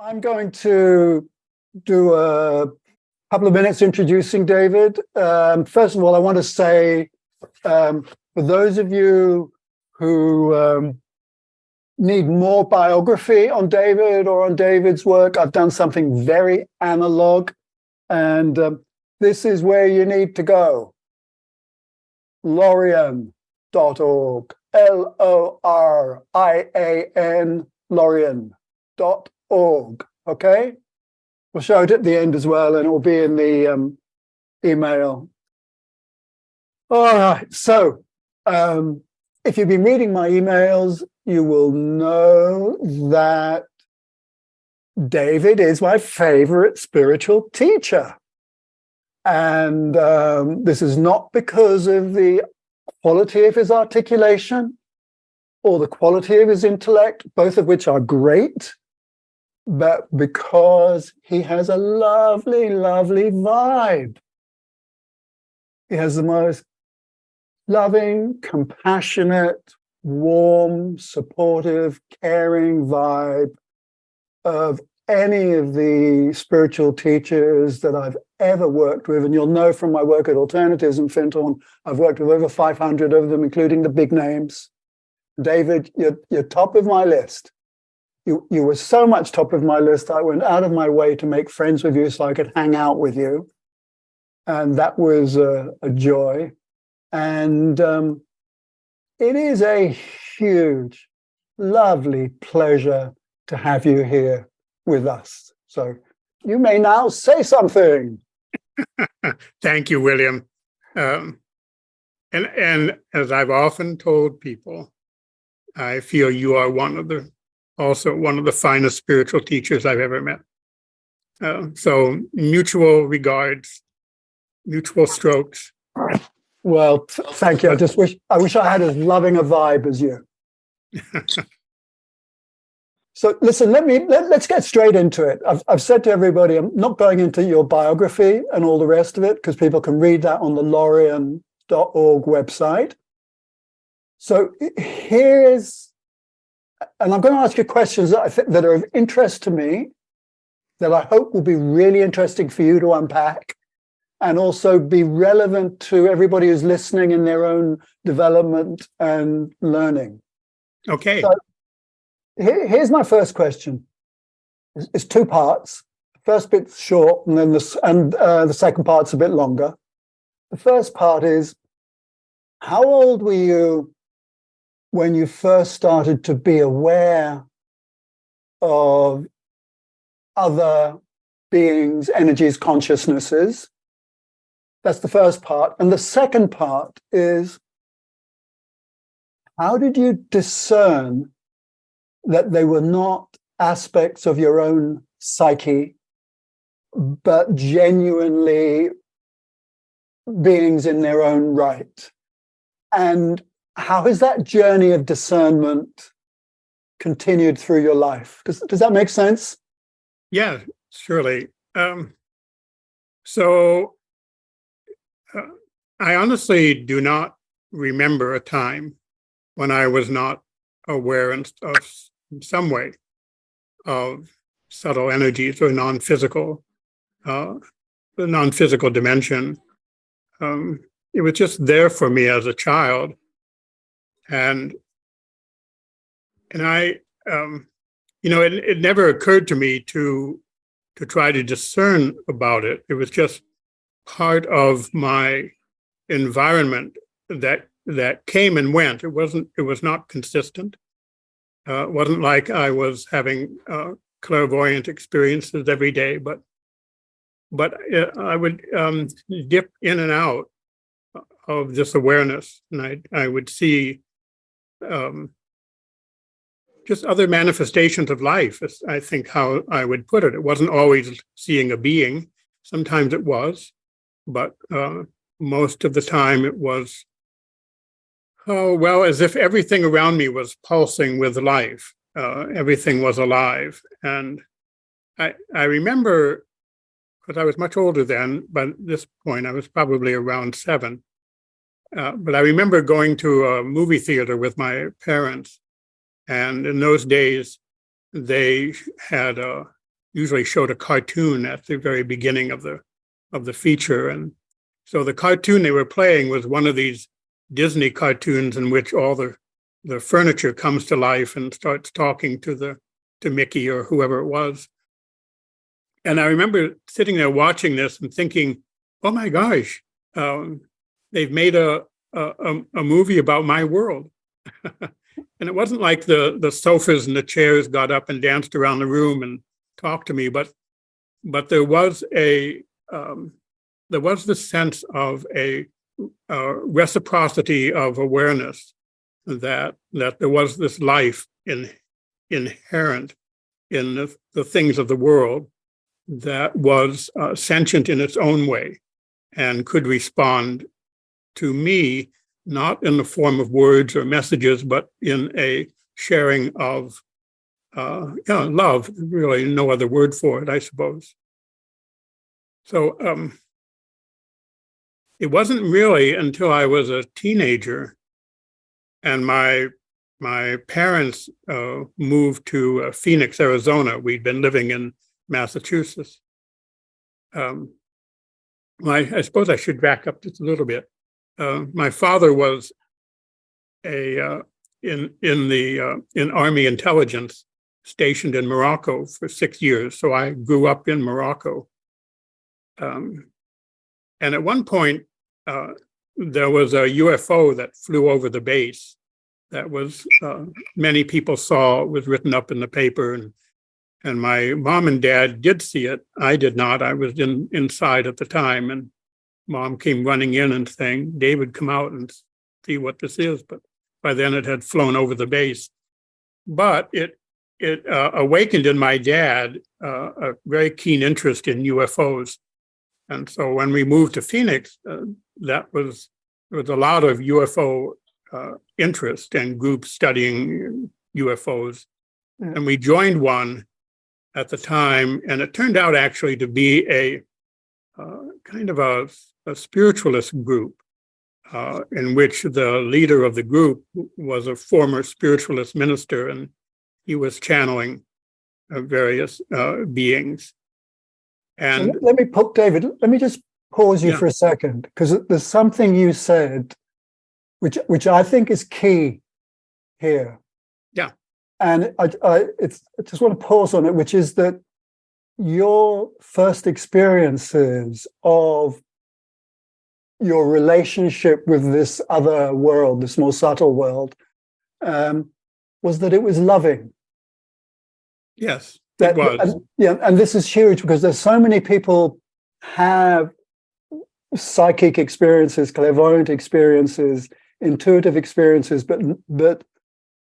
I'm going to do a couple of minutes introducing David. First of all, I want to say, for those of you who need more biography on David or on David's work, I've done something very analog, and this is where you need to go. Lorian.org, Lorian, Lorian.org. Okay? We'll show it at the end as well, and it will be in the email. All right. So, if you've been reading my emails, you will know that David is my favorite spiritual teacher. And this is not because of the quality of his articulation or the quality of his intellect, both of which are great, but because he has a lovely, lovely vibe. He has the most loving, compassionate, warm, supportive, caring vibe of any of the spiritual teachers that I've ever worked with. And you'll know from my work at Alternatives and Findhorn, I've worked with over 500 of them, including the big names. David, you're top of my list. You were so much top of my list, I went out of my way to make friends with you so I could hang out with you. And that was a joy. And it is a huge, lovely pleasure to have you here with us. So you may now say something. Thank you, William. And as I've often told people, I feel you are also one of the finest spiritual teachers I've ever met. So mutual regards, mutual strokes. Well, thank you. I wish I had as loving a vibe as you. So listen, let's get straight into it. I've said to everybody, I'm not going into your biography and all the rest of it, because people can read that on the Lorian.org website. So and I'm going to ask you questions that I think that are of interest to me, that I hope will be really interesting for you to unpack, and also be relevant to everybody who's listening in their own development and learning. Okay. So here's my first question. It's two parts. The first bit's short, and then the second part's a bit longer. The first part is, how old were you when you first started to be aware of other beings, energies, consciousnesses? That's the first part. And the second part is, how did you discern that they were not aspects of your own psyche, but genuinely beings in their own right? And how has that journey of discernment continued through your life? Does that make sense? Yeah, surely. I honestly do not remember a time when I was not aware in some way of subtle energies or non-physical, the non-physical dimension. It was just there for me as a child. And I, it never occurred to me to try to discern about it. It was just part of my environment that came and went. It was not consistent. It wasn't like I was having clairvoyant experiences every day, but I would dip in and out of this awareness, and I would see just other manifestations of life. I think how I would put it. It wasn't always seeing a being. Sometimes it was, but most of the time it was, as if everything around me was pulsing with life. Everything was alive. And I remember, because I was much older then, but at this point I was probably around 7. But I remember going to a movie theater with my parents. And in those days, they had usually showed a cartoon at the very beginning of the feature. And so the cartoon they were playing was one of these Disney cartoons in which all the furniture comes to life and starts talking to Mickey or whoever it was. And I remember sitting there watching this and thinking, oh my gosh, they've made a movie about my world. And it wasn't like the sofas and the chairs got up and danced around the room and talked to me, but there was the sense of a reciprocity of awareness that there was this life inherent in the things of the world that was sentient in its own way and could respond to me, not in the form of words or messages, but in a sharing of love, really no other word for it, I suppose. So it wasn't really until I was a teenager and my parents moved to Phoenix, Arizona. We'd been living in Massachusetts. I suppose I should back up just a little bit. My father was in Army intelligence stationed in Morocco for 6 years. So I grew up in Morocco. And at one point, there was a UFO that flew over the base that was many people saw. It was written up in the paper, and my mom and dad did see it. I did not. I was inside at the time, and Mom came running in and saying, "David, come out and see what this is." But by then it had flown over the base. But it awakened in my dad a very keen interest in UFOs. And so when we moved to Phoenix, there was a lot of UFO interest and groups studying UFOs. Yeah. And we joined one at the time, and it turned out actually to be a kind of a spiritualist group in which the leader of the group was a former spiritualist minister, and he was channeling various beings. And so David, let me just pause you for a second, because there's something you said which I think is key here. Yeah. And I just want to pause on it, which is that your first experiences of your relationship with this other world, this more subtle world, was that it was loving. Yes, it was. And this is huge because there's so many people have psychic experiences, clairvoyant experiences, intuitive experiences, but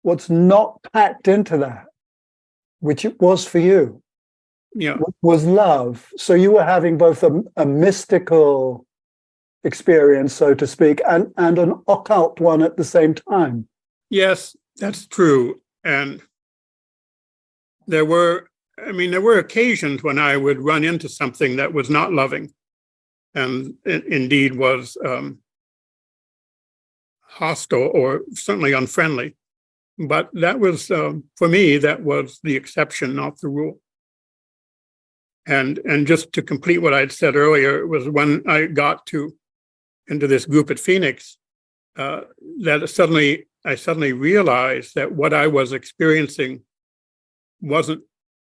what's not packed into that, which it was for you, was love. So you were having both a mystical experience, so to speak, and an occult one at the same time. Yes, that's true. And there were occasions when I would run into something that was not loving, and it indeed was hostile or certainly unfriendly. But that was, for me, that was the exception, not the rule. And just to complete what I'd said earlier, it was when I got into this group at Phoenix that I suddenly realized that what I was experiencing wasn't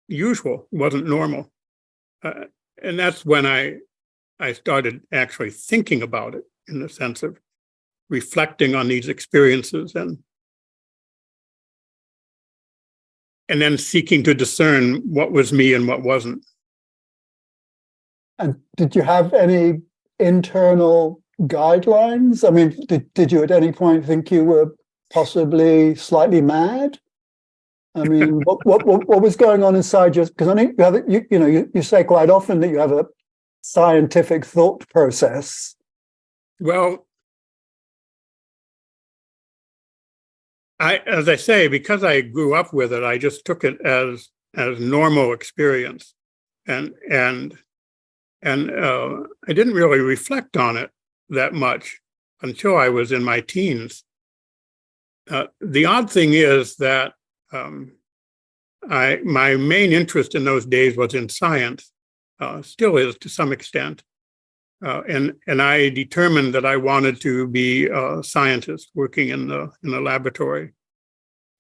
usual, wasn't normal. And that's when I started actually thinking about it in the sense of reflecting on these experiences and then seeking to discern what was me and what wasn't. And did you have any internal guidelines? I mean, did you at any point think you were possibly slightly mad? I mean, what was going on inside you? Because I think you say quite often that you have a scientific thought process. Well, as I say, because I grew up with it, I just took it as normal experience, and I didn't really reflect on it that much until I was in my teens. The odd thing is that my main interest in those days was in science, still is to some extent. And I determined that I wanted to be a scientist working in the laboratory.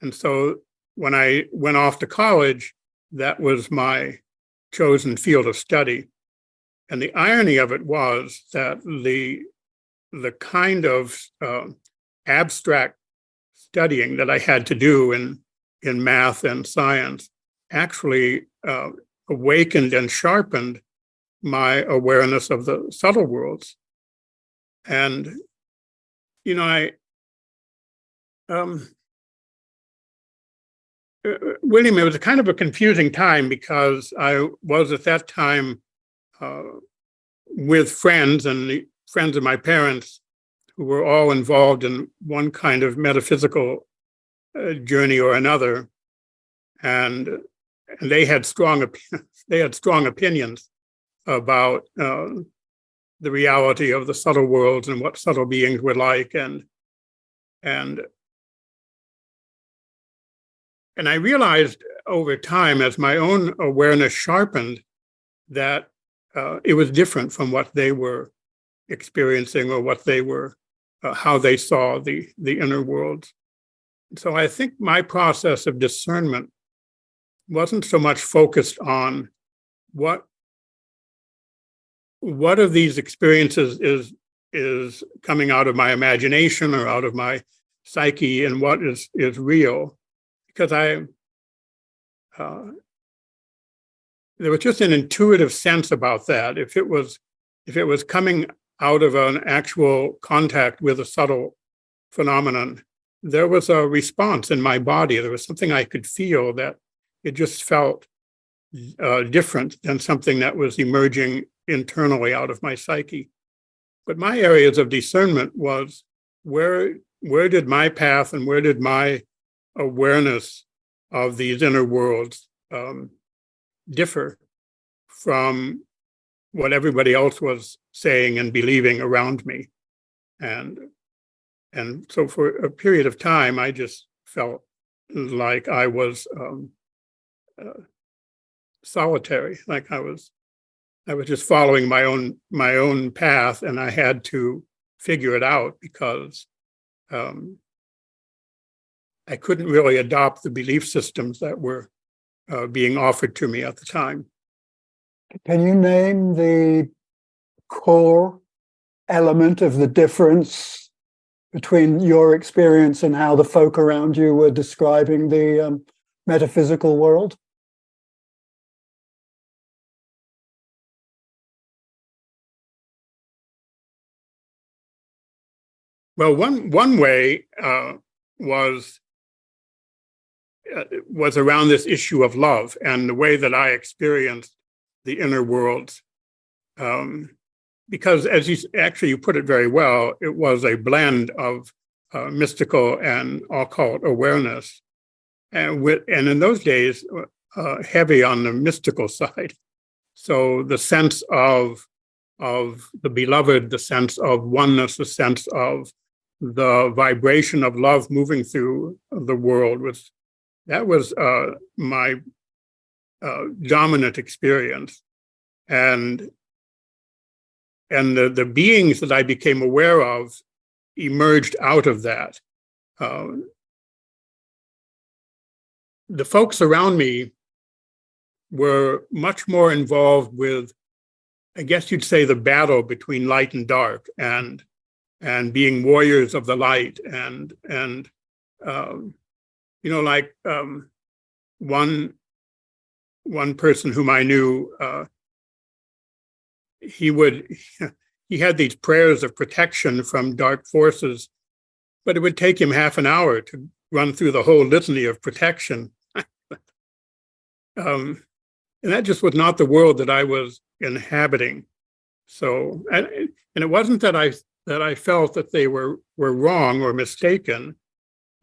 And so when I went off to college, that was my chosen field of study. And the irony of it was that the kind of abstract studying that I had to do in math and science actually awakened and sharpened my awareness of the subtle worlds. And, you know, William, it was a kind of a confusing time because I was at that time with friends and the friends of my parents who were all involved in one kind of metaphysical journey or another, and they had strong opinions about the reality of the subtle worlds and what subtle beings were like, and I realized over time, as my own awareness sharpened, that it was different from what they were experiencing or what they were, how they saw the inner worlds. So I think my process of discernment wasn't so much focused on what of these experiences is coming out of my imagination or out of my psyche and what is real, because there was just an intuitive sense about that. If it was coming out of an actual contact with a subtle phenomenon, there was a response in my body. There was something I could feel that it just felt different than something that was emerging internally out of my psyche. But my areas of discernment was where did my path and where did my awareness of these inner worlds differ from what everybody else was saying and believing around me. And so for a period of time, I just felt like I was solitary, like I was just following my own path, and I had to figure it out because I couldn't really adopt the belief systems that were being offered to me at the time. Can you name the core element of the difference between your experience and how the folk around you were describing the metaphysical world? Well, one way was around this issue of love and the way that I experienced the inner worlds. Because as you put it very well, it was a blend of mystical and occult awareness, and in those days, heavy on the mystical side. So the sense of the beloved, the sense of oneness, the sense of the vibration of love moving through the world was my dominant experience, and the beings that I became aware of emerged out of that. The folks around me were much more involved with, I guess you'd say, the battle between light and dark, and being warriors of the light, and like one person whom I knew, he had these prayers of protection from dark forces, but it would take him half an hour to run through the whole litany of protection. And that just was not the world that I was inhabiting. So, and it wasn't that I felt that they were wrong or mistaken,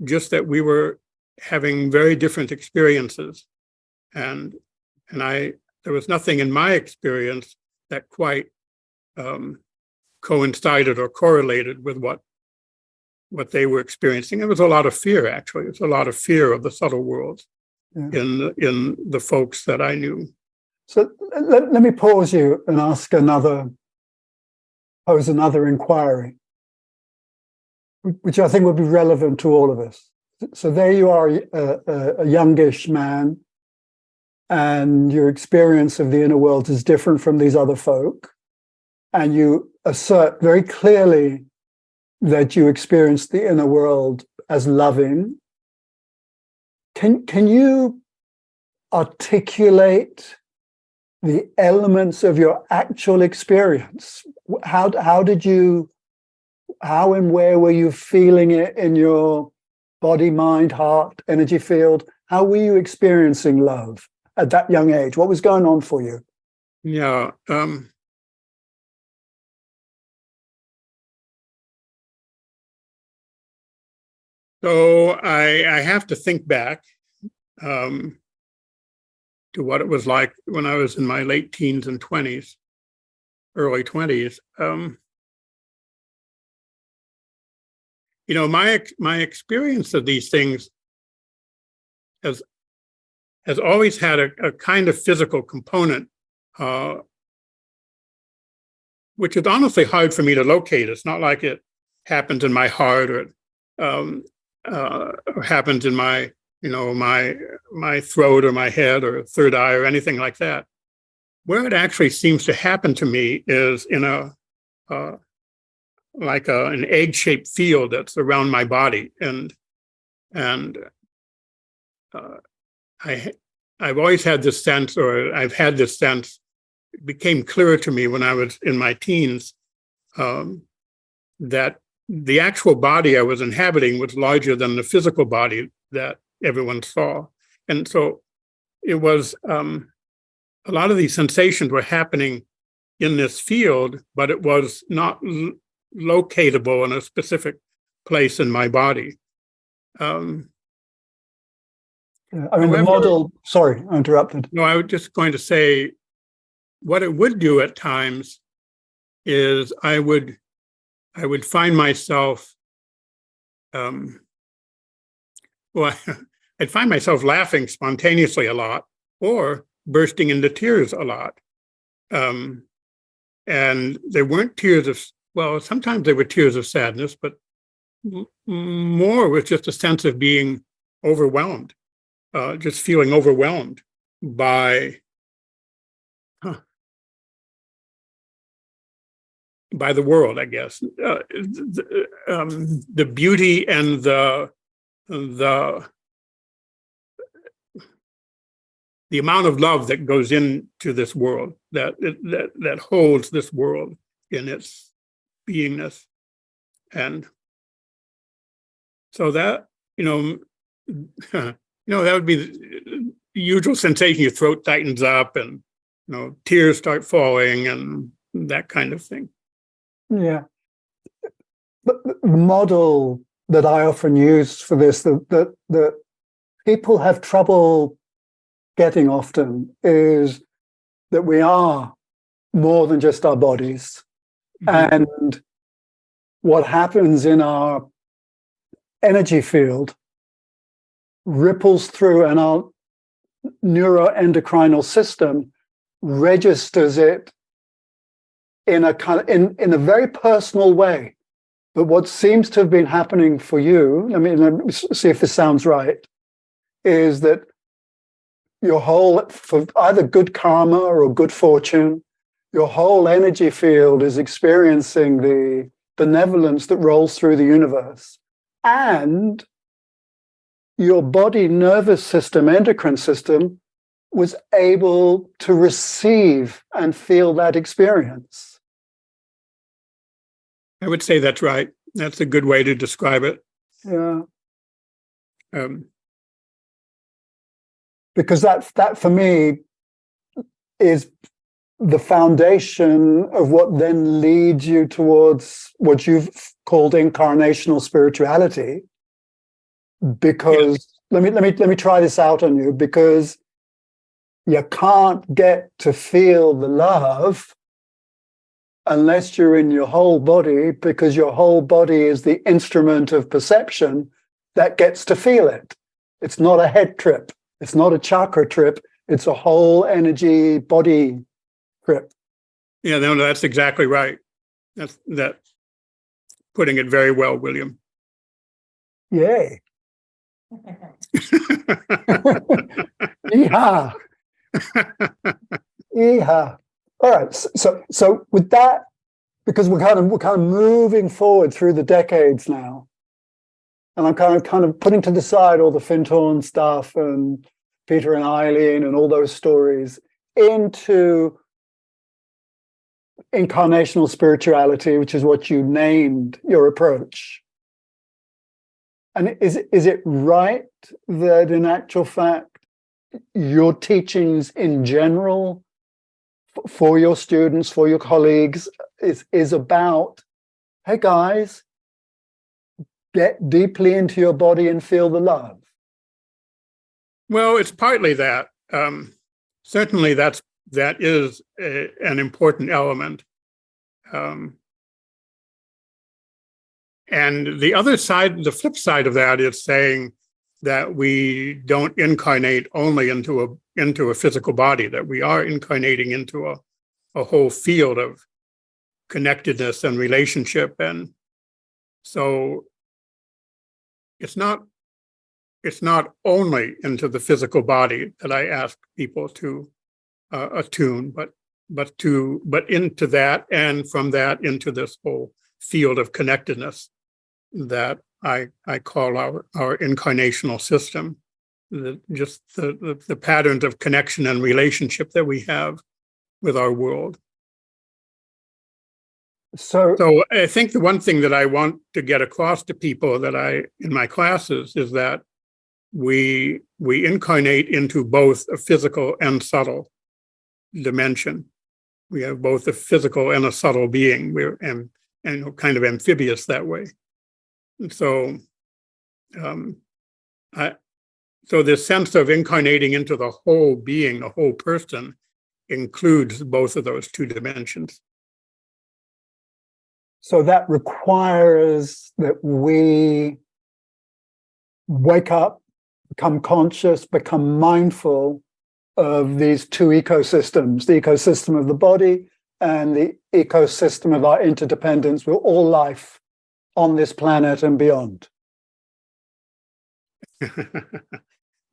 just that we were having very different experiences. And there was nothing in my experience that quite coincided or correlated with what they were experiencing. It was a lot of fear, actually. It was a lot of fear of the subtle worlds. Yeah. in the folks that I knew. So let me pause you and pose another inquiry, which I think would be relevant to all of us. So there you are, a youngish man, and your experience of the inner world is different from these other folk. And you assert very clearly that you experience the inner world as loving. Can you articulate the elements of your actual experience? How and where were you feeling it in your body, mind, heart, energy field? How were you experiencing love at that young age? What was going on for you? Yeah. So I have to think back to what it was like when I was in my late teens and 20s, early 20s. My experience of these things has always had a kind of physical component, which is honestly hard for me to locate. It's not like it happens in my heart or happens in my throat or my head or third eye or anything like that. Where it actually seems to happen to me is in an egg-shaped field that's around my body, and I've always had this sense, or I've had this sense. It became clearer to me when I was in my teens that the actual body I was inhabiting was larger than the physical body that everyone saw. And so it was, a lot of these sensations were happening in this field, but it was not locatable in a specific place in my body. The model, sorry, I interrupted. No, I was just going to say what it would do at times is I would find myself, I'd find myself laughing spontaneously a lot or bursting into tears a lot. And they weren't tears of, sometimes they were tears of sadness, but more was just a sense of being overwhelmed, just feeling overwhelmed by the world, I guess. The beauty and the amount of love that goes into this world, that holds this world in its beingness. And so that, that would be the usual sensation. Your throat tightens up and, tears start falling and that kind of thing. Yeah. But the model that I often use for this, that people have trouble getting often, is that we are more than just our bodies. Mm-hmm. And what happens in our energy field ripples through, and our neuroendocrinal system registers it in a kind of in a very personal way. But what seems to have been happening for you, let me see if this sounds right, is that your whole, for either good karma or good fortune, your whole energy field is experiencing the benevolence that rolls through the universe. And your body, nervous system, endocrine system was able to receive and feel that experience. I would say that's right. That's a good way to describe it. Yeah. Because that for me is the foundation of what then leads you towards what you've called incarnational spirituality. Because let me try this out on you, because you can't get to feel the love unless you're in your whole body, because your whole body is the instrument of perception that gets to feel it. It's not a head trip. It's not a chakra trip. It's a whole energy body trip. Yeah, no, that's exactly right. That's putting it very well, William. Yay. Yeehaw. Yeehaw. All right. So with that, because we're kind of moving forward through the decades now, and I'm kind of putting to the side all the Fintorn stuff and Peter and Eileen and all those stories into incarnational spirituality, which is what you named your approach. And is it right that in actual fact, your teachings in general for your students, for your colleagues, is about, hey guys, get deeply into your body and feel the love? Well, it's partly that. Certainly that is an important element. And the other side, the flip side of that is saying that we don't incarnate only into a physical body, that we are incarnating into a whole field of connectedness and relationship. And so it's not only into the physical body that I ask people to attune, but into that, and from that into this whole field of connectedness that I call our incarnational system, just the patterns of connection and relationship that we have with our world. So I think the one thing that I want to get across to people that in my classes is that we incarnate into both a physical and subtle dimension. We have both a physical and a subtle being. We're and kind of amphibious that way. And so, so this sense of incarnating into the whole being, the whole person, includes both of those two dimensions. So that requires that we wake up, become conscious, become mindful of these two ecosystems, the ecosystem of the body and the ecosystem of our interdependence with all life on this planet and beyond.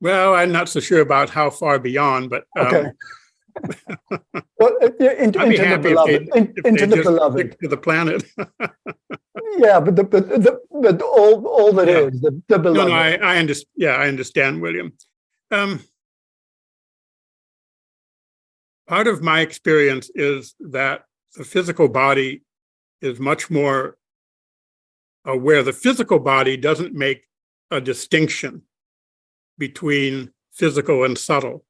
Well, I'm not so sure about how far beyond, but okay. Well, into the beloved, into the beloved, stick to the planet. Yeah, but all that is the beloved. No, I understand. Yeah, I understand, William. Part of my experience is that the physical body is much more aware. The physical body doesn't make a distinction between physical and subtle,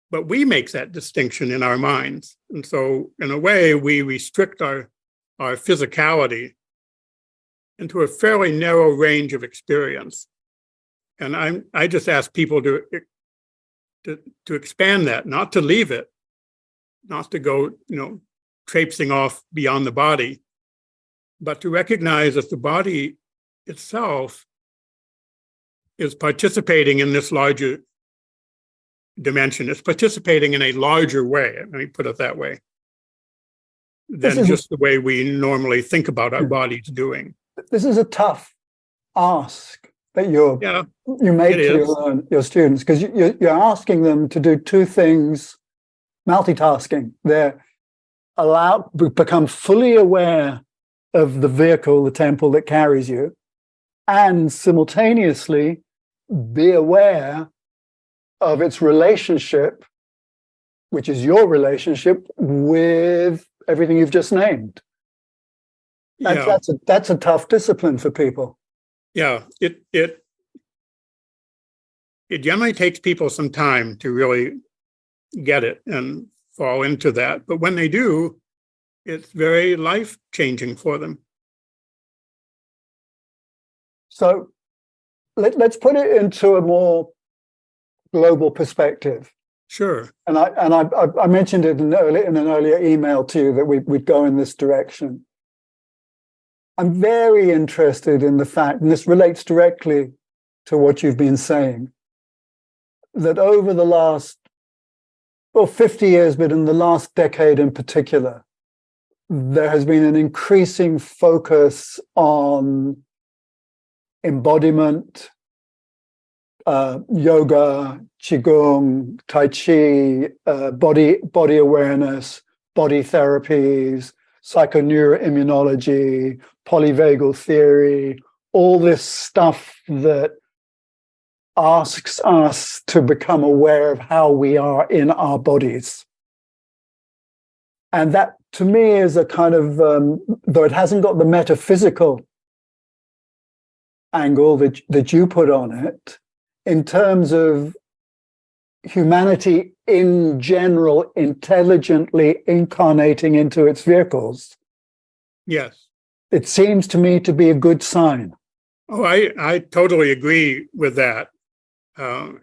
but we make that distinction in our minds. And so in a way, we restrict our physicality into a fairly narrow range of experience. And I just ask people to expand that, not to leave it, not to go, traipsing off beyond the body, but to recognize that the body itself is participating in this larger dimension. It's participating in a larger way, let me put it that way, than just the way we normally think about our bodies doing. This is a tough ask that you make to your students, because you're asking them to do two things, multitasking. They're allowed to become fully aware of the vehicle, the temple that carries you, and simultaneously be aware of its relationship, which is your relationship with everything you've just named. That's a tough discipline for people. Yeah, it generally takes people some time to really get it and fall into that. But when they do, it's very life-changing for them. So let's put it into a more global perspective. Sure. And I mentioned it in an earlier email to you that we'd go in this direction. I'm very interested in the fact, and this relates directly to what you've been saying, that over the last, 50 years, but in the last decade in particular, there has been an increasing focus on embodiment, yoga, qigong, tai chi, body awareness, body therapies, psychoneuroimmunology, polyvagal theory, all this stuff that asks us to become aware of how we are in our bodies. And that, to me, is a kind of, though it hasn't got the metaphysical angle that you put on it, in terms of humanity in general intelligently incarnating into its vehicles. Yes. It seems to me to be a good sign. Oh, I totally agree with that. I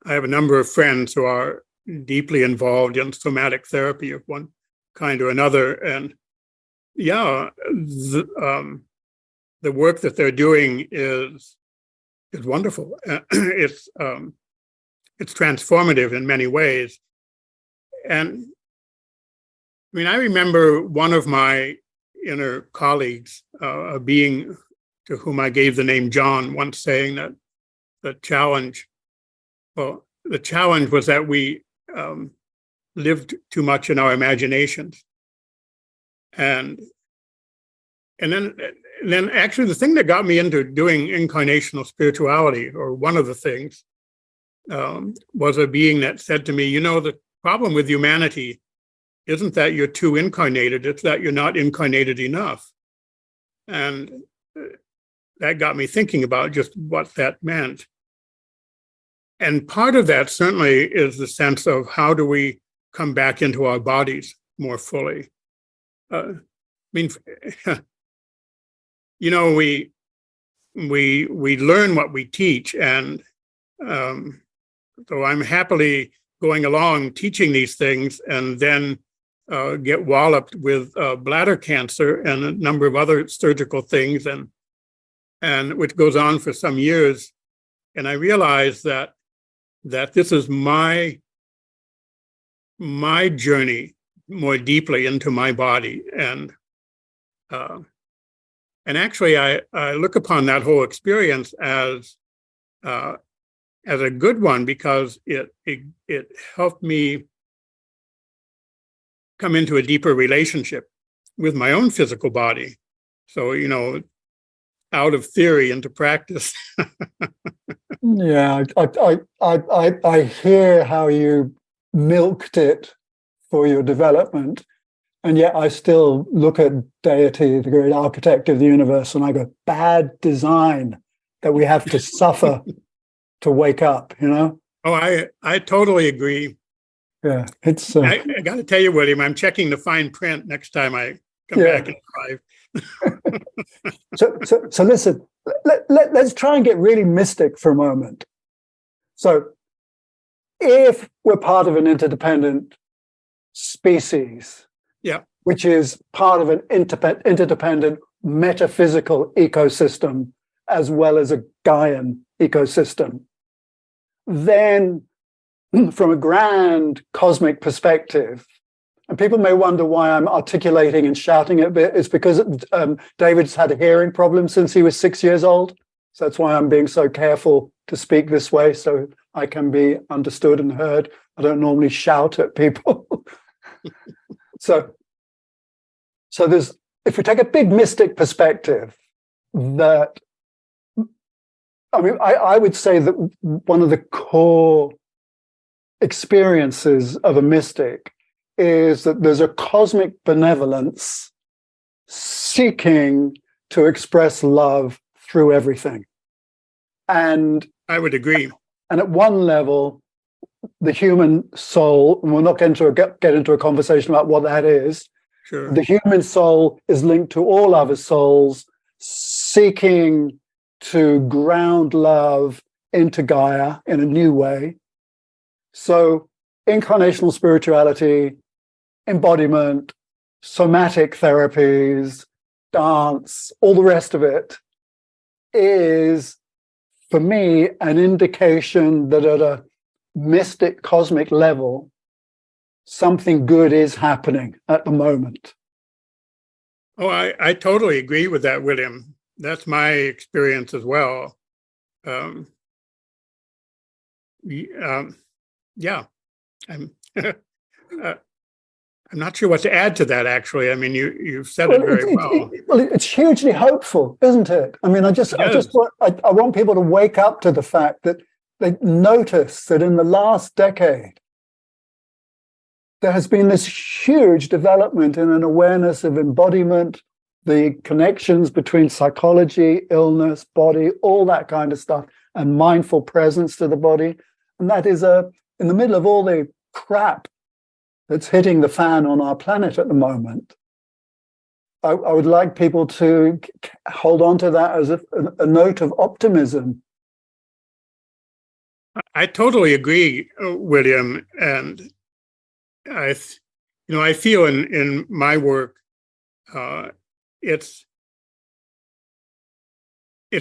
have a number of friends who are deeply involved in somatic therapy of one kind or another. And yeah, the work that they're doing is wonderful. It's transformative in many ways. And I mean, I remember one of my inner colleagues, a being to whom I gave the name John, once saying that the challenge was that we lived too much in our imaginations. And then actually the thing that got me into doing incarnational spirituality, or one of the things, was a being that said to me, the problem with humanity isn't that you're too incarnated, it's that you're not incarnated enough. And that got me thinking about just what that meant. And part of that certainly is the sense of how do we come back into our bodies more fully. I mean, we learn what we teach, and so I'm happily going along teaching these things, and then get walloped with bladder cancer and a number of other surgical things, and which goes on for some years. And I realized that this is my journey more deeply into my body, and actually I look upon that whole experience as a good one, because it helped me come into a deeper relationship with my own physical body. So, out of theory into practice. Yeah, I hear how you milked it for your development, and yet I still look at deity, the great architect of the universe, and I go, bad design that we have to suffer to wake up, Oh, I totally agree. Yeah, it's. I got to tell you, William, I'm checking the fine print next time I come back and drive. So listen, let's try and get really mystic for a moment. So if we're part of an interdependent species, which is part of an interdependent metaphysical ecosystem, as well as a Gaian ecosystem, then from a grand cosmic perspective, and people may wonder why I'm articulating and shouting a bit, it's because David's had a hearing problem since he was 6 years old. So that's why I'm being so careful to speak this way, so I can be understood and heard. I don't normally shout at people. So there's, if we take a big mystic perspective, that, I mean, I would say that one of the core experiences of a mystic is that there's a cosmic benevolence seeking to express love through everything. And I would agree. And at one level, the human soul, and we're not going to get into a conversation about what that is. Sure. The human soul is linked to all other souls, seeking to ground love into Gaia in a new way. So incarnational spirituality, embodiment, somatic therapies, dance, all the rest of it is, for me, an indication that at a mystic cosmic level, something good is happening at the moment. Oh, I totally agree with that, William. That's my experience as well. Yeah, I'm I'm not sure what to add to that, actually. I mean, you've said it very well. It's hugely hopeful, isn't it? I mean, I want people to wake up to the fact that they notice that in the last decade, there has been this huge development in an awareness of embodiment, the connections between psychology, illness, body, all that kind of stuff, and mindful presence to the body. And that is in the middle of all the crap that's hitting the fan on our planet at the moment. I would like people to hold on to that as a note of optimism. I totally agree, William. And I feel in my work, it's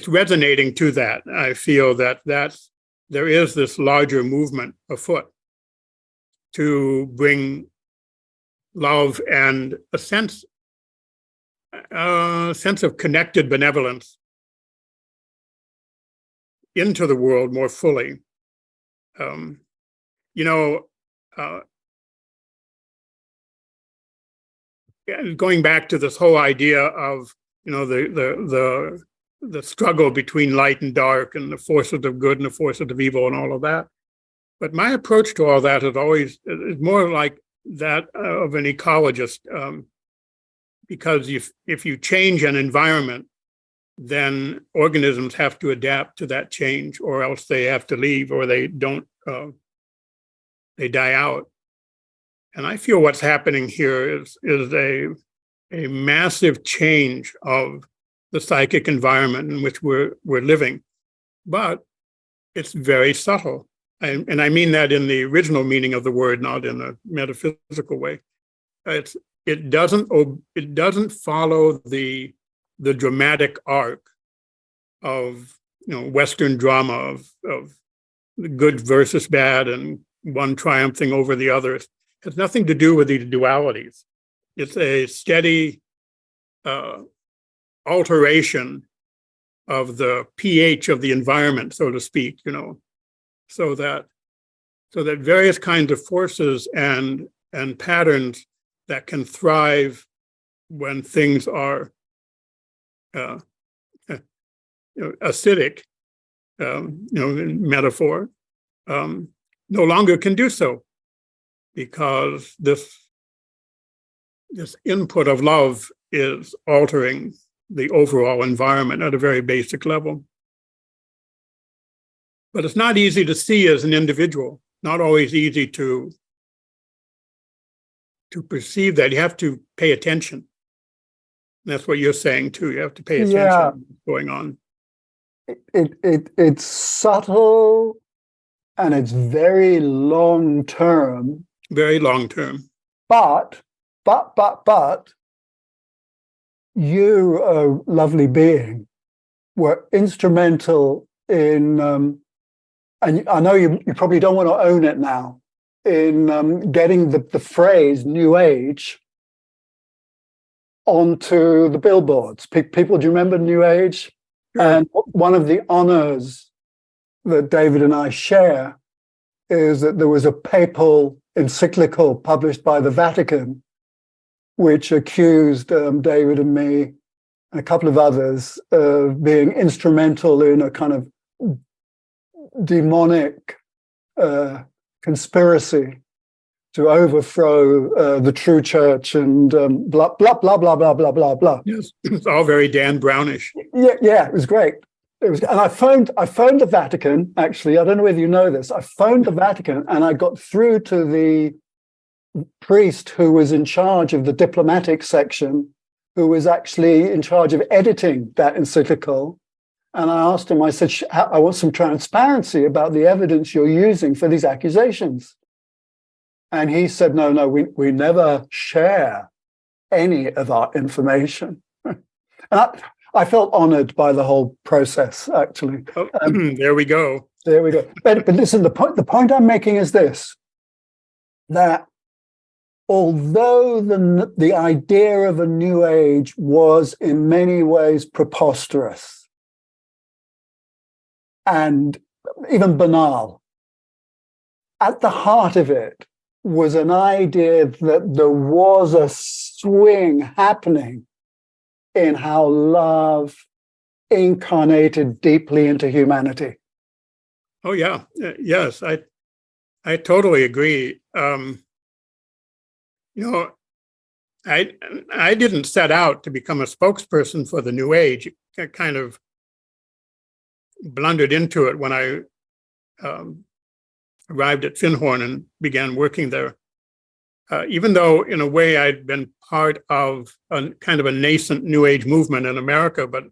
resonating to that. I feel that there is this larger movement afoot to bring love and a sense of connected benevolence into the world more fully. Going back to this whole idea of the struggle between light and dark and the forces of good and the forces of evil and all of that. But my approach to all that is more like that of an ecologist, because if you change an environment, then organisms have to adapt to that change, or else they have to leave, or they don't, they die out. And I feel what's happening here is a massive change of the psychic environment in which we're living, but it's very subtle. And I mean that in the original meaning of the word, not in a metaphysical way. It doesn't follow the dramatic arc of Western drama of good versus bad and one triumphing over the other. It has nothing to do with these dualities. It's a steady alteration of the pH of the environment, so to speak, so that various kinds of forces and patterns that can thrive when things are acidic, in metaphor, no longer can do so, because this input of love is altering the overall environment at a very basic level. But it's not easy to see as an individual, not always easy to perceive that. You have to pay attention. That's what you're saying too. You have to pay attention to what's going on. It's subtle and it's very long term. Very long term. But you, a lovely being, were instrumental in, and I know you probably don't want to own it now, in getting the phrase New Age onto the billboards. People, do you remember New Age? Sure. And one of the honors that David and I share is that there was a papal encyclical published by the Vatican, which accused David and me and a couple of others of being instrumental in a kind of demonic conspiracy to overthrow the true church and blah, blah, blah, blah, blah, blah, blah, blah. Yes, it's all very Dan Brownish. Yeah, it was great. And I phoned the Vatican, actually. I don't know whether you know this. I phoned the Vatican and I got through to the priest who was in charge of the diplomatic section, who was actually in charge of editing that encyclical. And I asked him, I said, I want some transparency about the evidence you're using for these accusations. And he said, no, we never share any of our information. And I felt honored by the whole process, actually. There we go. There we go. But listen, the point I'm making is this, that although the idea of a new age was in many ways preposterous and even banal, at the heart of it was an idea that there was a swing happening in how love incarnated deeply into humanity. Oh yeah, yes, I totally agree. I didn't set out to become a spokesperson for the New Age. I kind of blundered into it when I arrived at Findhorn and began working there. Even though, in a way, I'd been part of a kind of a nascent New Age movement in America, but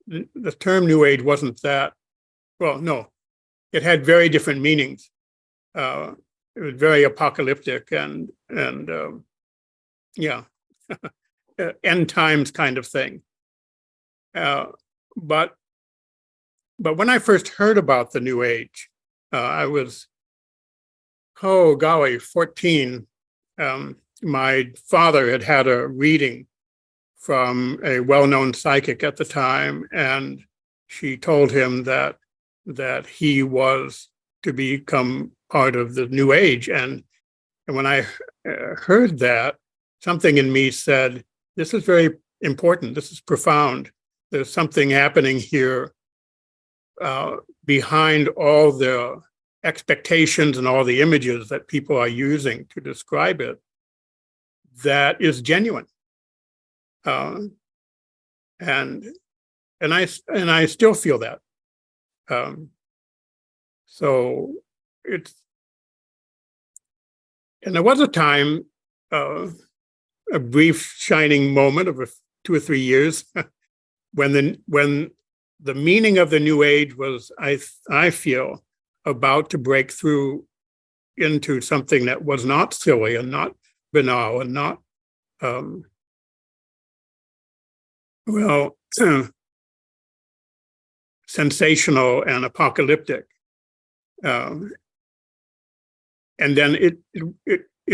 the term New Age wasn't that. Well, no, it had very different meanings. It was very apocalyptic and yeah, end times kind of thing. But when I first heard about the New Age, I was, 14. My father had a reading from a well-known psychic at the time, and she told him that he was to become part of the New Age. And when I heard that, something in me said, this is very important. This is profound. There's something happening here behind all the expectations and all the images that people are using to describe it that is genuine. And I still feel that. So it's, and there was a time, a brief shining moment of 2 or 3 years when the meaning of the New Age was, I feel, about to break through into something that was not silly and not banal and not, sensational and apocalyptic. And then it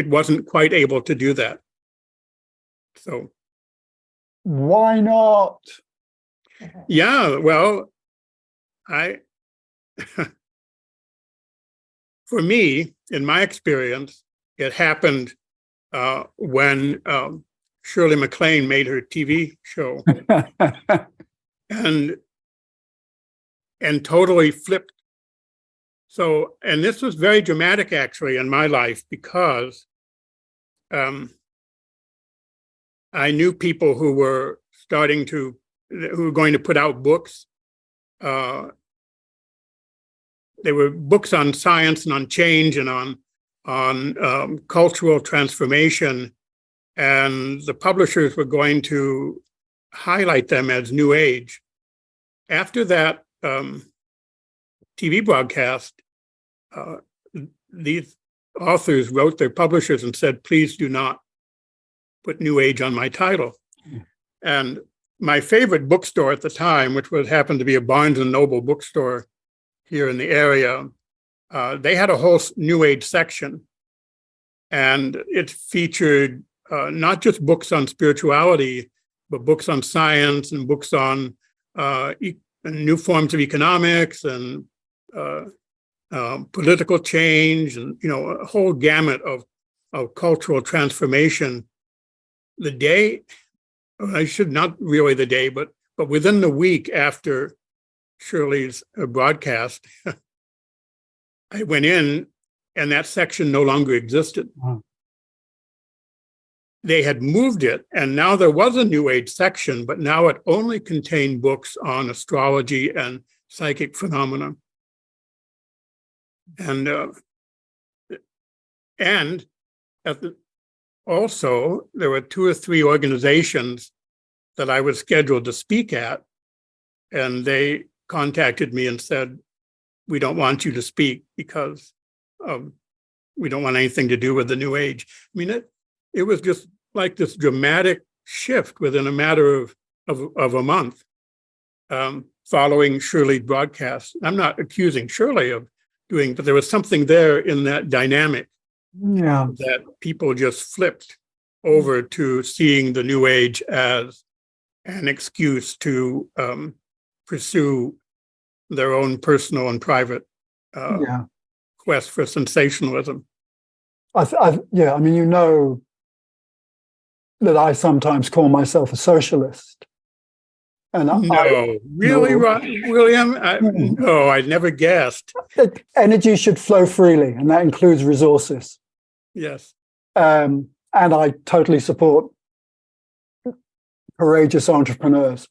wasn't quite able to do that. So why not? Yeah, well, for me, in my experience, it happened when Shirley MacLaine made her TV show and totally flipped. So, and this was very dramatic actually in my life because I knew people who were who were going to put out books. They were books on science and on change and on cultural transformation, and the publishers were going to highlight them as New Age. After that TV broadcast, these authors wrote their publishers and said, please do not put New Age on my title. And my favorite bookstore at the time, which happened to be a Barnes and Noble bookstore here in the area, they had a whole New Age section. And it featured not just books on spirituality, but books on science and books on new forms of economics and political change and, a whole gamut of cultural transformation. The day, I should not really the day, but within the week after Shirley's broadcast, I went in and that section no longer existed. Wow. They had moved it, and now there was a New Age section, but now it only contained books on astrology and psychic phenomena. And also, there were 2 or 3 organizations that I was scheduled to speak at, and they contacted me and said, we don't want you to speak because we don't want anything to do with the New Age. I mean, it was just like this dramatic shift within a matter of a month. following Shirley's broadcast. I'm not accusing Shirley of doing, but there was something there in that dynamic Yeah. that people just flipped over to seeing the New Age as an excuse to pursue their own personal and private Yeah. quest for sensationalism. Yeah. I mean, you know that I sometimes call myself a socialist. And Really, no. William? No, I never guessed. That energy should flow freely, and that includes resources. Yes. And I totally support courageous entrepreneurs.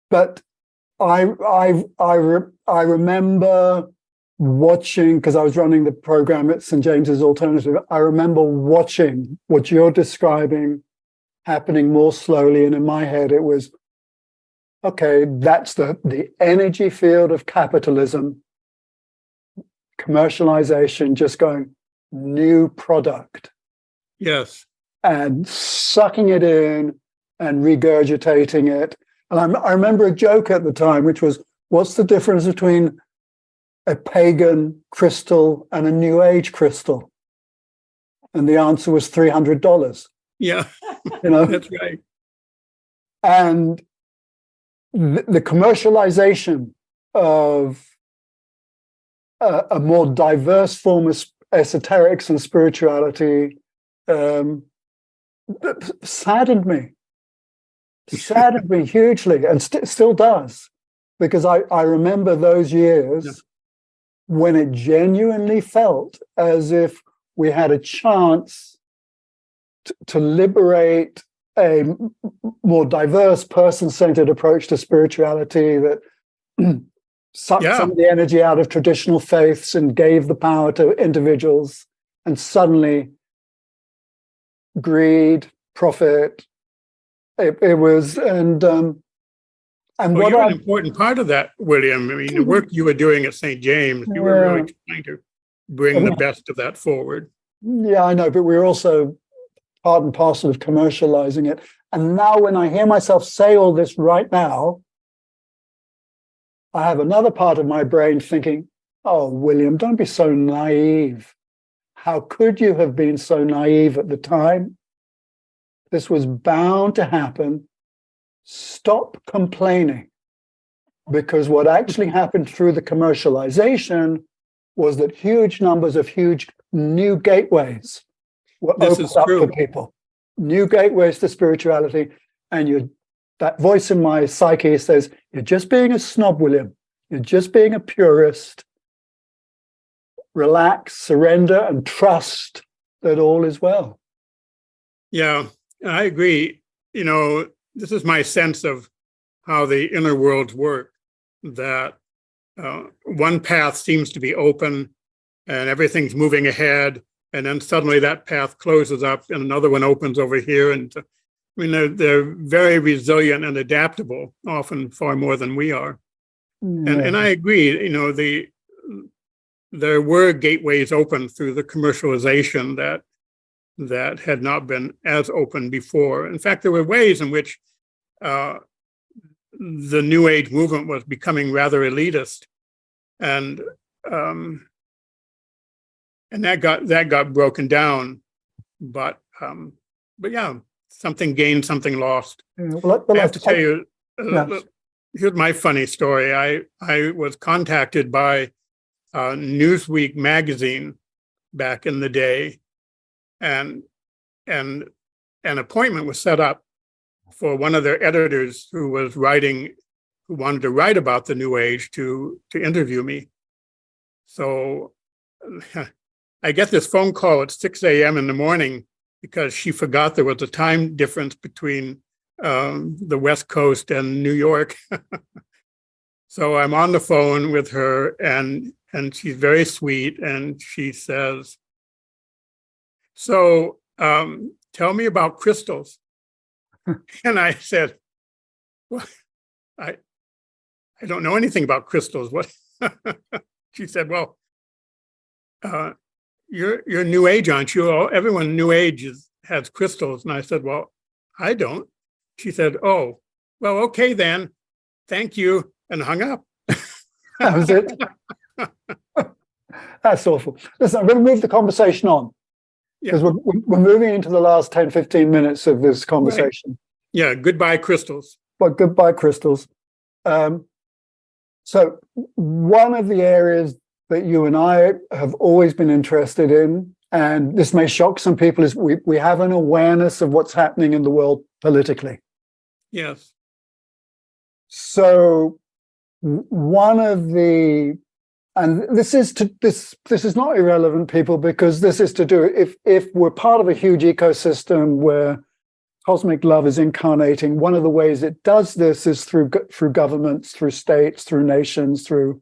But I remember watching, because I was running the program at St. James's Alternative, I remember watching what you're describing happening more slowly. And in my head, it was, okay, that's the energy field of capitalism, commercialization, just going new product. Yes. And sucking it in and regurgitating it. And I remember a joke at the time, which was, what's the difference between a pagan crystal and a New Age crystal? And the answer was $300. Yeah, You know, that's right. and the commercialization of a more diverse form of esoterics and spirituality saddened me hugely, and still does, because I remember those years when it genuinely felt as if we had a chance to liberate a more diverse, person-centered approach to spirituality that sucked some of the energy out of traditional faiths and gave the power to individuals, and suddenly greed, profit, it was, and well, what you're an important part of that, William. I mean, the work you were doing at St. James, you were really trying to bring the best of that forward. Yeah, I know, but we're also part and parcel of commercializing it. And now when I hear myself say all this right now, I have another part of my brain thinking, oh, William, don't be so naive. How could you have been so naive at the time? This was bound to happen. Stop complaining. Because what actually happened through the commercialization was that huge numbers of huge new gateways were opened up for people. New gateways to spirituality. And that voice in my psyche says, you're just being a snob, William. You're just being a purist. Relax, surrender, and trust that all is well. Yeah, I agree. You know, this is my sense of how the inner worlds work, that one path seems to be open and everything's moving ahead, and then suddenly that path closes up and another one opens over here. And I mean, they're very resilient and adaptable, often far more than we are. Yeah. And I agree, you know, there were gateways open through the commercialization that had not been as open before. In fact, there were ways in which the New Age movement was becoming rather elitist, and that got broken down. But yeah, something gained, something lost. Well, I have to tell you, here's my funny story. I was contacted by Newsweek magazine back in the day, and an appointment was set up for one of their editors who wanted to write about the New Age to interview me. So I get this phone call at 6 a.m. in the morning because she forgot there was a time difference between the West Coast and New York. So I'm on the phone with her, and she's very sweet, and she says, so tell me about crystals. And I said, well, I don't know anything about crystals. What? She said, well, you're New Age, aren't you? Everyone New Age has crystals. And I said, well, I don't. She said, oh, well, okay then. thank you, and hung up. That was it. That's awful. Listen, I'm going to move the conversation on because we're moving into the last 10, 15 minutes of this conversation. Right. Yeah, goodbye, crystals. But goodbye, crystals. So one of the areas that you and I have always been interested in, and this may shock some people, is we have an awareness of what's happening in the world politically. Yes. So one of the, and this is not irrelevant, people, because this is to do, if we're part of a huge ecosystem where cosmic love is incarnating, one of the ways it does this is through governments, through states, through nations, through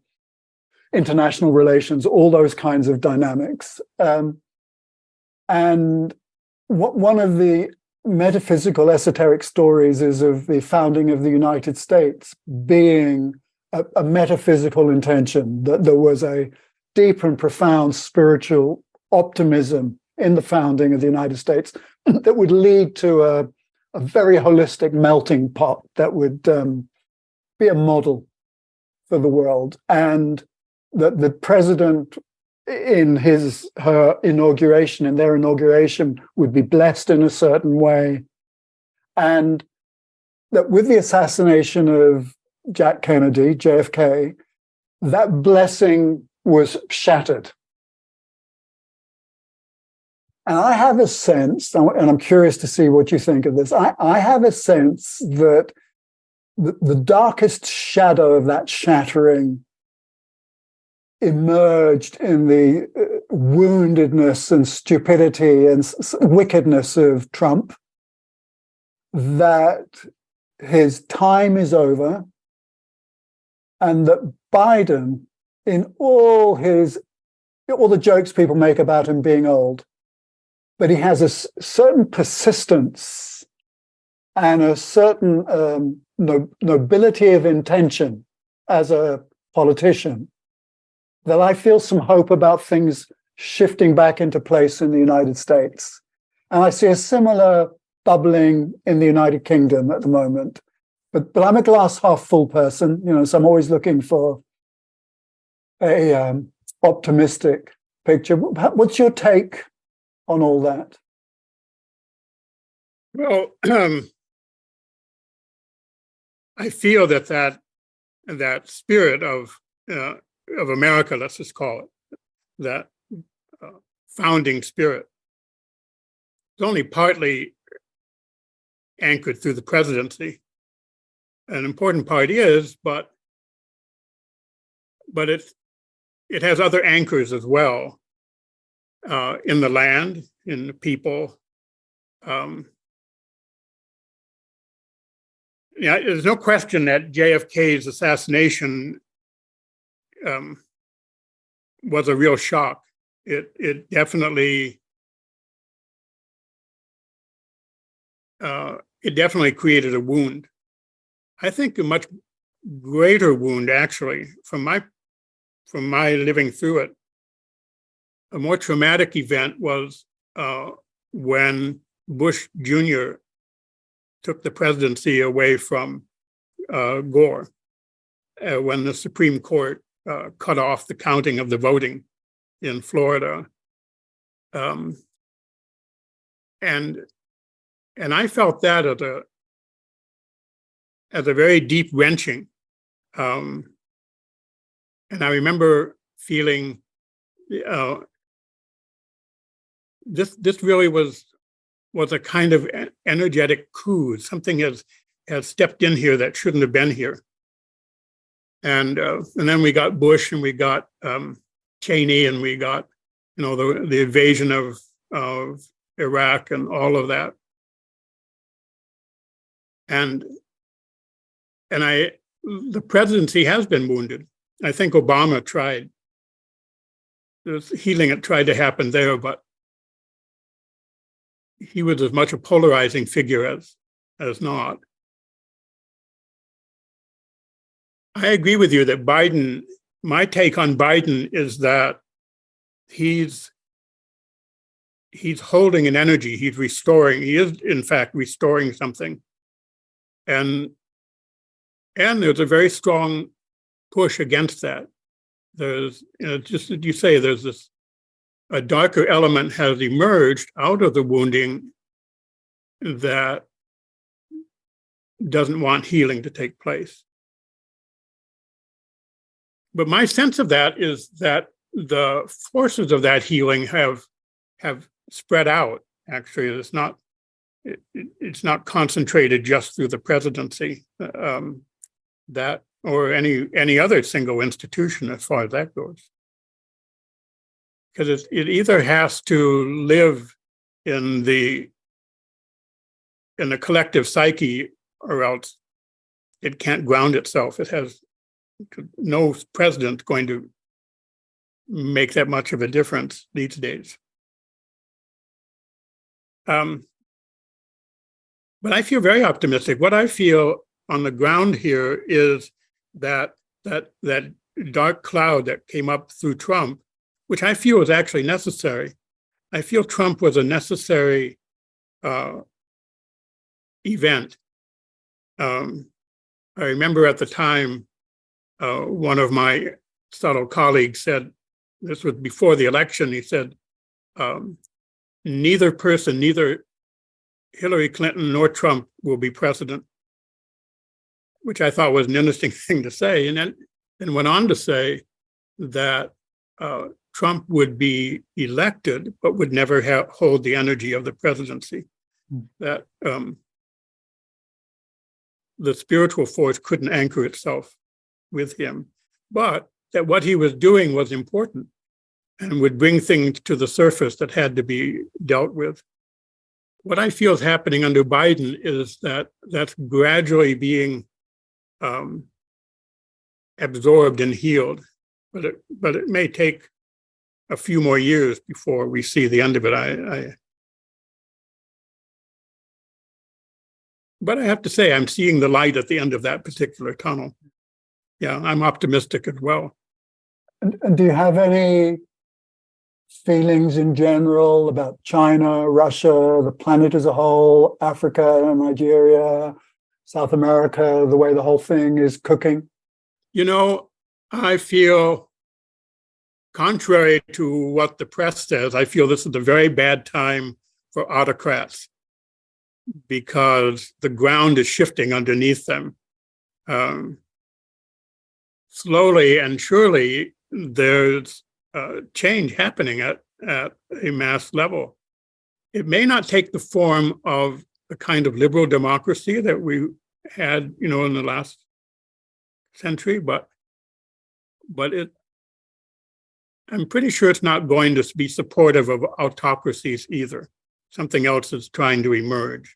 international relations, all those kinds of dynamics. And one of the metaphysical esoteric stories is of the founding of the United States being a metaphysical intention, that there was a deep and profound spiritual optimism in the founding of the United States that would lead to a very holistic melting pot that would be a model for the world. And that the president in their inauguration would be blessed in a certain way. And that with the assassination of Jack Kennedy, JFK, that blessing was shattered. And I have a sense, and I'm curious to see what you think of this, I have a sense that the darkest shadow of that shattering emerged in the woundedness and stupidity and wickedness of Trump, that his time is over, and that Biden, in all the jokes people make about him being old, but he has a certain persistence and a certain nobility of intention as a politician, that I feel some hope about things shifting back into place in the United States. And I see a similar bubbling in the United Kingdom at the moment. But I'm a glass half full person, so I'm always looking for a optimistic picture. What's your take on all that? Well, I feel that spirit of America, let's just call it, that founding spirit, is only partly anchored through the presidency. An important part is, but it has other anchors as well, in the land, in the people. There's no question that JFK's assassination was a real shock. It definitely created a wound. I think a much greater wound, actually, from my living through it. A more traumatic event was when Bush Jr. took the presidency away from Gore, when the Supreme Court cut off the counting of the voting in Florida. And I felt that as a very deep wrenching. And I remember feeling this really was a kind of energetic coup. Something has stepped in here that shouldn't have been here. And then we got Bush, and we got Cheney, and we got the invasion of Iraq and all of that. And the presidency has been wounded. I think Obama tried. There's healing that tried to happen there, but he was as much a polarizing figure as not. I agree with you that Biden, my take on Biden is that he's holding an energy, he is in fact restoring something. And And there's a very strong push against that. There's, just as you say, there's this, a darker element has emerged out of the wounding that doesn't want healing to take place. But my sense of that is that the forces of that healing have spread out. Actually, it's not concentrated just through the presidency, that or any other single institution as far as that goes. Because it either has to live in the collective psyche, or else it can't ground itself. It has no president going to make that much of a difference these days. But I feel very optimistic. What I feel on the ground here is that dark cloud that came up through Trump, which I feel is actually necessary. I feel Trump was a necessary event. I remember at the time, one of my subtle colleagues said, this was before the election, he said, neither Hillary Clinton nor Trump will be president, which I thought was an interesting thing to say. And then went on to say that Trump would be elected, but would never hold the energy of the presidency. That the spiritual force couldn't anchor itself with him, but that what he was doing was important and would bring things to the surface that had to be dealt with. What I feel is happening under Biden is that that's gradually being absorbed and healed, but it may take a few more years before we see the end of it. But I have to say, I'm seeing the light at the end of that particular tunnel. Yeah, I'm optimistic as well. And do you have any feelings in general about China, Russia, the planet as a whole, Africa, Nigeria, South America, the way the whole thing is cooking? I feel, contrary to what the press says, I feel this is a very bad time for autocrats because the ground is shifting underneath them. Slowly and surely, there's change happening at a mass level. It may not take the form of the kind of liberal democracy that we had, in the last century, but I'm pretty sure it's not going to be supportive of autocracies either. Something else is trying to emerge.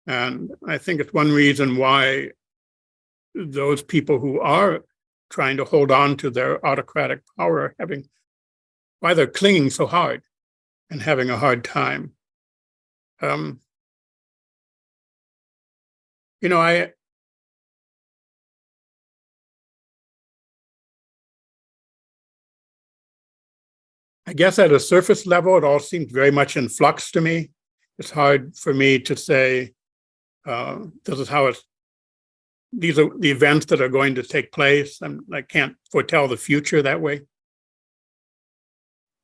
And I think it's one reason why those people who are trying to hold on to their autocratic power why they're clinging so hard and having a hard time. I guess at a surface level, it all seems very much in flux to me. It's hard for me to say, this is how these are the events that are going to take place. I can't foretell the future that way.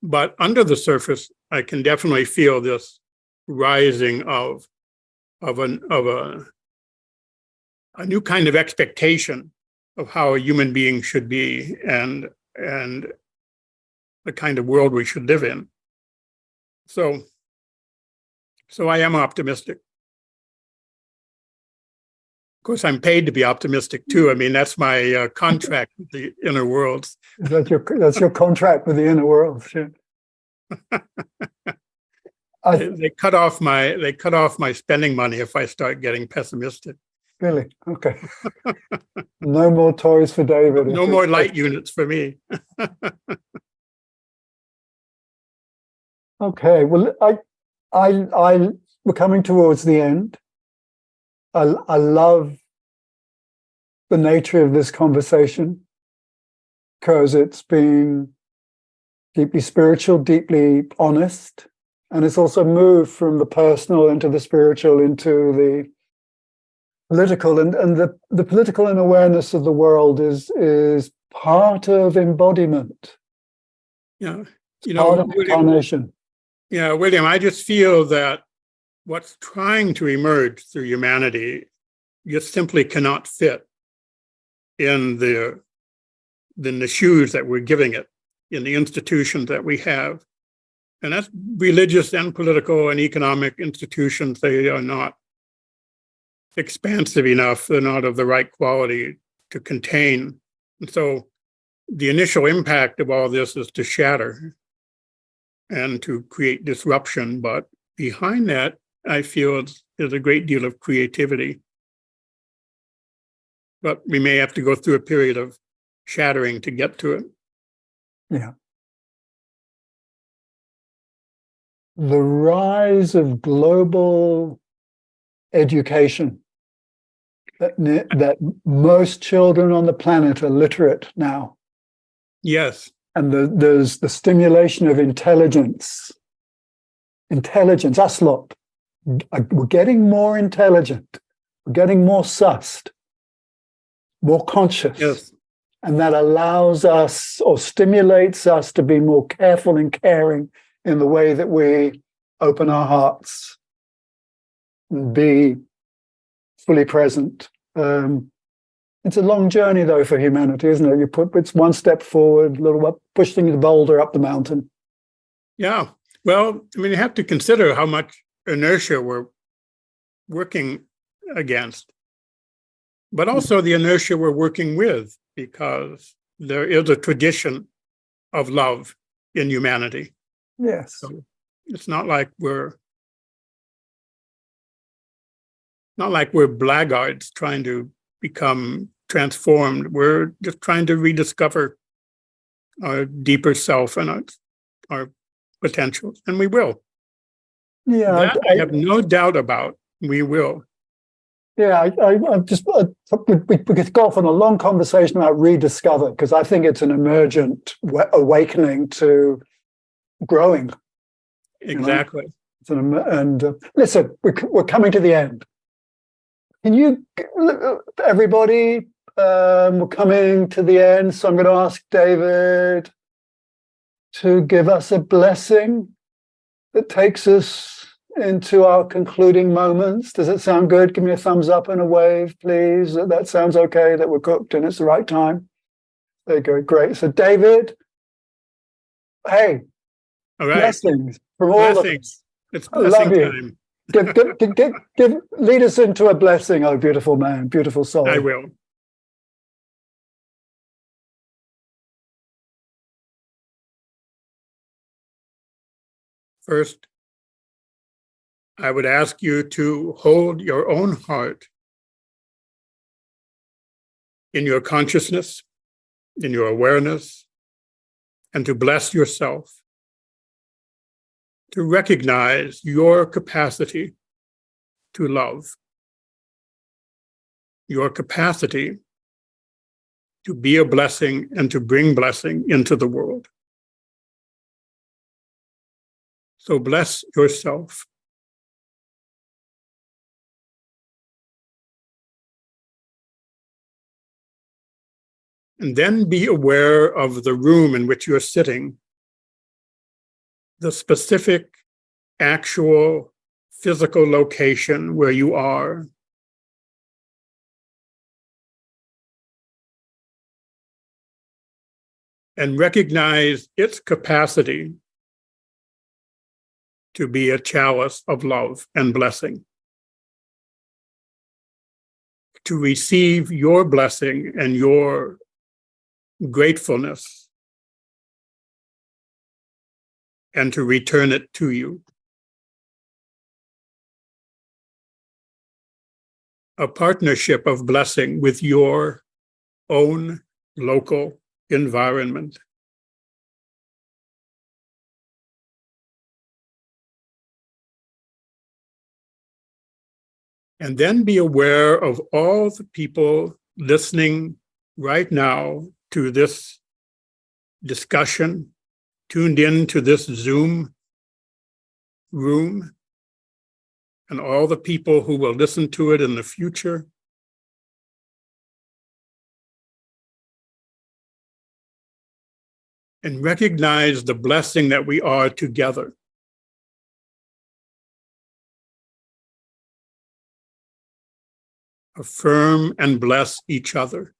But under the surface, I can definitely feel this rising of a new kind of expectation of how a human being should be and the kind of world we should live in. So I am optimistic. Of course, I'm paid to be optimistic too. I mean, that's my contract with the inner worlds. That's your contract with the inner worlds. Yeah. They cut off my spending money if I start getting pessimistic. Really? Okay. No more toys for David. No more light units for me. Okay. Well, we're coming towards the end. I love the nature of this conversation because it's been deeply spiritual, deeply honest, and it's also moved from the personal into the spiritual, into political, and the political and awareness of the world is part of embodiment, Yeah. part of William, incarnation. yeah, William, I just feel that what's trying to emerge through humanity just simply cannot fit in the shoes that we're giving it, in the institutions that we have. And that's religious and political and economic institutions. They are not expansive enough. They're not of the right quality to contain. And so the initial impact of all this is to shatter and to create disruption. But behind that, I feel there's a great deal of creativity. But we may have to go through a period of shattering to get to it. Yeah. The rise of global education, that most children on the planet are literate now. Yes. And there's the stimulation of intelligence. Intelligence, us lot. We're getting more intelligent. We're getting more sussed, more conscious. Yes. And that allows us or stimulates us to be more careful and caring in the way that we open our hearts and be fully present. It's a long journey, though, for humanity, isn't it? It's one step forward, a little up, pushing the boulder up the mountain. Yeah. Well, I mean, you have to consider how much inertia we're working against, but also the inertia we're working with, because there is a tradition of love in humanity. Yes. So it's not like we're blackguards trying to become transformed. We're just trying to rediscover our deeper self and our potentials, and we will. Yeah, that I have no doubt about. We will. Yeah, I just we could go off on a long conversation about rediscover, because I think it's an emergent awakening to growing. Exactly. And listen, we're coming to the end. Can you, everybody, we're coming to the end, so I'm going to ask David to give us a blessing that takes us into our concluding moments. Does it sound good? Give me a thumbs up and a wave, please. That sounds okay, that we're cooked and it's the right time. There you go, great. So David, hey, all right. Blessings from all of us. It's blessing time. Lead us into a blessing, oh beautiful man, beautiful soul. I will. First, I would ask you to hold your own heart in your consciousness, in your awareness, and to bless yourself, to recognize your capacity to love, your capacity to be a blessing and to bring blessing into the world. So bless yourself. And then be aware of the room in which you're sitting, the specific, actual, physical location where you are. And recognize its capacity to be a chalice of love and blessing, to receive your blessing and your gratefulness, and to return it to you. A partnership of blessing with your own local environment. And then be aware of all the people listening right now to this discussion, tuned in to this Zoom room, and all the people who will listen to it in the future. and recognize the blessing that we are together. Affirm and bless each other.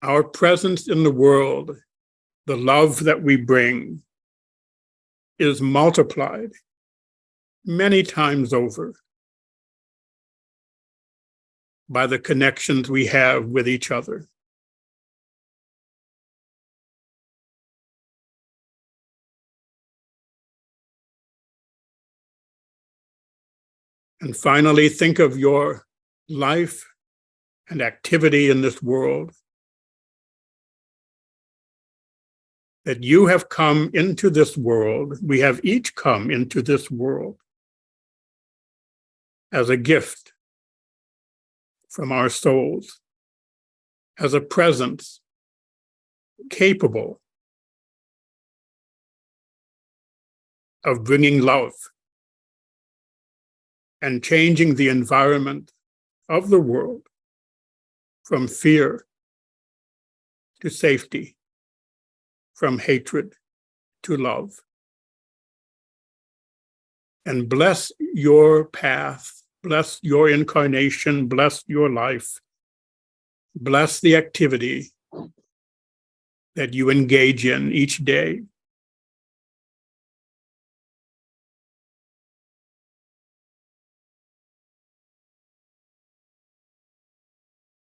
Our presence in the world, the love that we bring, is multiplied many times over by the connections we have with each other. And finally, think of your life and activity in this world, that you have come into this world, we have each come into this world as a gift from our souls, as a presence capable of bringing love and changing the environment of the world from fear to safety, from hatred to love. And bless your path, bless your incarnation, bless your life, bless the activity that you engage in each day.